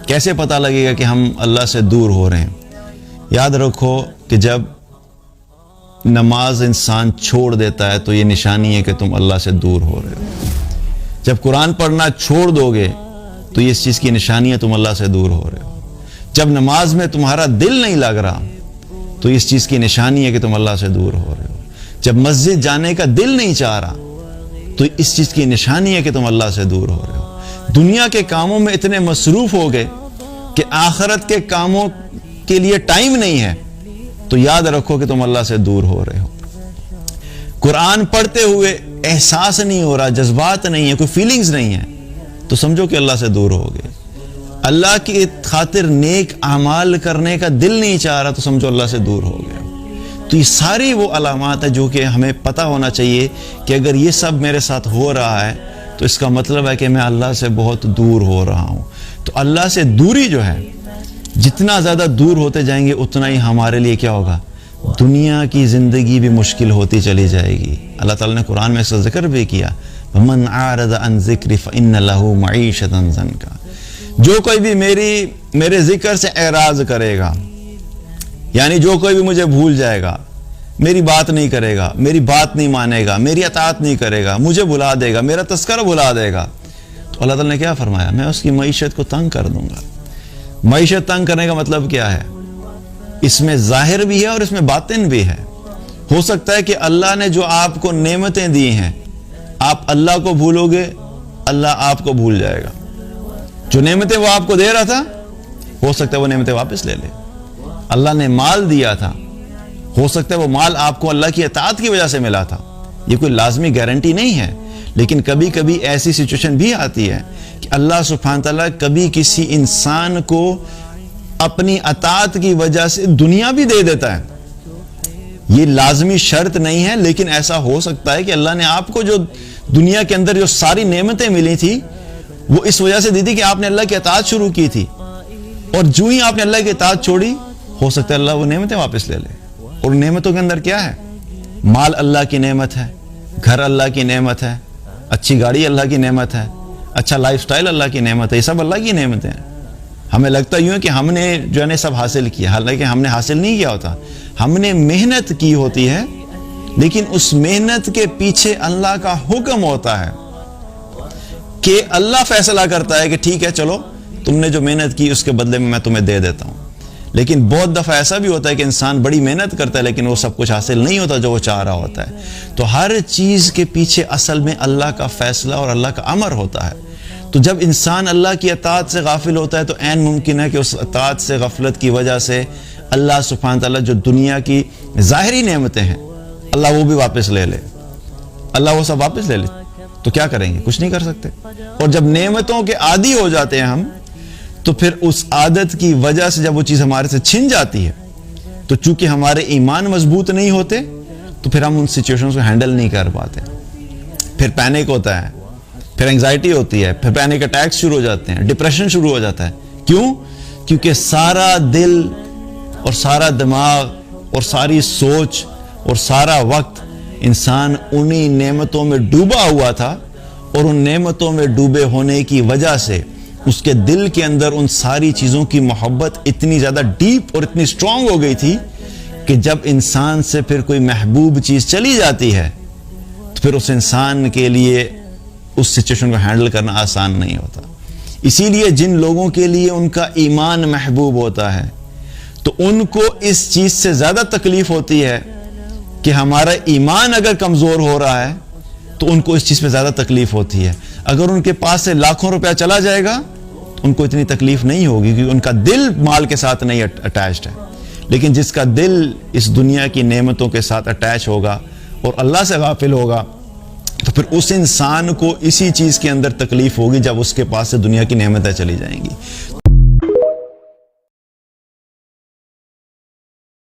کیسے پتہ لگے گا کہ ہم اللہ سے دور ہو رہے ہیں؟ یاد رکھو کہ جب نماز انسان چھوڑ دیتا ہے تو یہ نشانی ہے کہ تم اللہ سے دور ہو رہے ہو۔ جب قرآن پڑھنا چھوڑ دو گے تو یہ اس چیز کی نشانی ہے تم اللہ سے دور ہو رہے ہو۔ جب نماز میں تمہارا دل نہیں لگ رہا تو اس چیز کی نشانی ہے کہ تم اللہ سے دور ہو رہے ہو۔ جب مسجد جانے کا دل نہیں چاہ رہا تو اس چیز کی نشانی ہے کہ تم اللہ سے دور ہو رہے ہو۔ دنیا کے کاموں میں اتنے مصروف ہو گئے کہ آخرت کے کاموں کے لیے ٹائم نہیں ہے تو یاد رکھو کہ تم اللہ سے دور ہو رہے ہو۔ قرآن پڑھتے ہوئے احساس نہیں ہو رہا، جذبات نہیں ہے، کوئی فیلنگز نہیں ہے تو سمجھو کہ اللہ سے دور ہو گئے۔ اللہ کی خاطر نیک اعمال کرنے کا دل نہیں چاہ رہا تو سمجھو اللہ سے دور ہو گئے۔ تو یہ ساری وہ علامات ہیں جو کہ ہمیں پتہ ہونا چاہیے کہ اگر یہ سب میرے ساتھ ہو رہا ہے تو اس کا مطلب ہے کہ میں اللہ سے بہت دور ہو رہا ہوں۔ تو اللہ سے دوری جو ہے، جتنا زیادہ دور ہوتے جائیں گے اتنا ہی ہمارے لیے کیا ہوگا، دنیا کی زندگی بھی مشکل ہوتی چلی جائے گی۔ اللہ تعالیٰ نے قرآن میں اس کا ذکر بھی کیا، وَمَنْ أَعْرَضَ عَنْ ذِكْرِ فَإِنَّ لَهُ مَعِيشَةً ضَنْكًا۔ جو کوئی بھی میرے ذکر سے اعراض کرے گا، یعنی جو کوئی بھی مجھے بھول جائے گا، میری بات نہیں کرے گا، میری بات نہیں مانے گا، میری اطاعت نہیں کرے گا، مجھے بھلا دے گا، میرا تذکرہ بھلا دے گا، تو اللہ تعالیٰ نے کیا فرمایا، میں اس کی معیشت کو تنگ کر دوں گا۔ معیشت تنگ کرنے کا مطلب کیا ہے؟ اس میں ظاہر بھی ہے اور اس میں باطن بھی ہے۔ ہو سکتا ہے کہ اللہ نے جو آپ کو نعمتیں دی ہیں، آپ اللہ کو بھولو گے، اللہ آپ کو بھول جائے گا۔ جو نعمتیں وہ آپ کو دے رہا تھا، ہو سکتا ہے وہ نعمتیں واپس لے لے۔ اللہ نے مال دیا تھا، ہو سکتا ہے وہ مال آپ کو اللہ کی اطاعت کی وجہ سے ملا تھا۔ یہ کوئی لازمی گارنٹی نہیں ہے، لیکن کبھی کبھی ایسی سچویشن بھی آتی ہے کہ اللہ سبحانہ تعالیٰ کبھی کسی انسان کو اپنی اطاعت کی وجہ سے دنیا بھی دے دیتا ہے۔ یہ لازمی شرط نہیں ہے، لیکن ایسا ہو سکتا ہے کہ اللہ نے آپ کو جو دنیا کے اندر جو ساری نعمتیں ملی تھی وہ اس وجہ سے دی تھی کہ آپ نے اللہ کی اطاعت شروع کی تھی، اور جو ہی آپ نے اللہ کی اطاعت چھوڑی، ہو سکتا ہے اللہ وہ نعمتیں واپس لے لے۔ اور نعمتوں کے اندر کیا ہے؟ مال اللہ کی نعمت ہے، گھر اللہ کی نعمت ہے، اچھی گاڑی اللہ کی نعمت ہے، اچھا لائف سٹائل اللہ کی نعمت ہے، یہ سب اللہ کی نعمتیں ہیں۔ ہمیں لگتا یوں ہے کہ ہم نے جو ہے سب حاصل کیا، حالانکہ ہم نے حاصل نہیں کیا ہوتا، ہم نے محنت کی ہوتی ہے، لیکن اس محنت کے پیچھے اللہ کا حکم ہوتا ہے کہ اللہ فیصلہ کرتا ہے کہ ٹھیک ہے چلو تم نے جو محنت کی اس کے بدلے میں تمہیں دے دیتا ہوں۔ لیکن بہت دفعہ ایسا بھی ہوتا ہے کہ انسان بڑی محنت کرتا ہے لیکن وہ سب کچھ حاصل نہیں ہوتا جو وہ چاہ رہا ہوتا ہے۔ تو ہر چیز کے پیچھے اصل میں اللہ کا فیصلہ اور اللہ کا امر ہوتا ہے۔ تو جب انسان اللہ کی اطاعت سے غافل ہوتا ہے تو عین ممکن ہے کہ اس اطاعت سے غفلت کی وجہ سے اللہ سبحانہ تعالیٰ جو دنیا کی ظاہری نعمتیں ہیں اللہ وہ بھی واپس لے لے، اللہ وہ سب واپس لے لے، تو کیا کریں گے؟ کچھ نہیں کر سکتے۔ اور جب نعمتوں کے عادی ہو جاتے ہیں ہم، تو پھر اس عادت کی وجہ سے جب وہ چیز ہمارے سے چھن جاتی ہے تو چونکہ ہمارے ایمان مضبوط نہیں ہوتے تو پھر ہم ان سچویشنز کو ہینڈل نہیں کر پاتے، پھر پینک ہوتا ہے، پھر انگزائٹی ہوتی ہے، پھر پینک اٹیکس شروع ہو جاتے ہیں، ڈپریشن شروع ہو جاتا ہے۔ کیوں؟ کیونکہ سارا دل اور سارا دماغ اور ساری سوچ اور سارا وقت انسان انہی نعمتوں میں ڈوبا ہوا تھا، اور ان نعمتوں میں ڈوبے ہونے کی وجہ سے اس کے دل کے اندر ان ساری چیزوں کی محبت اتنی زیادہ ڈیپ اور اتنی سٹرونگ ہو گئی تھی کہ جب انسان سے پھر کوئی محبوب چیز چلی جاتی ہے تو پھر اس انسان کے لیے اس سچویشن کو ہینڈل کرنا آسان نہیں ہوتا۔ اسی لیے جن لوگوں کے لیے ان کا ایمان محبوب ہوتا ہے تو ان کو اس چیز سے زیادہ تکلیف ہوتی ہے کہ ہمارا ایمان اگر کمزور ہو رہا ہے تو ان کو اس چیز پہ زیادہ تکلیف ہوتی ہے۔ اگر ان کے پاس سے لاکھوں روپیہ چلا جائے گا تو ان کو اتنی تکلیف نہیں ہوگی کیونکہ ان کا دل مال کے ساتھ نہیں اٹیچڈ ہے، لیکن جس کا دل اس دنیا کی نعمتوں کے ساتھ اٹیچ ہوگا اور اللہ سے غافل ہوگا تو پھر اس انسان کو اسی چیز کے اندر تکلیف ہوگی جب اس کے پاس سے دنیا کی نعمتیں چلی جائیں گی۔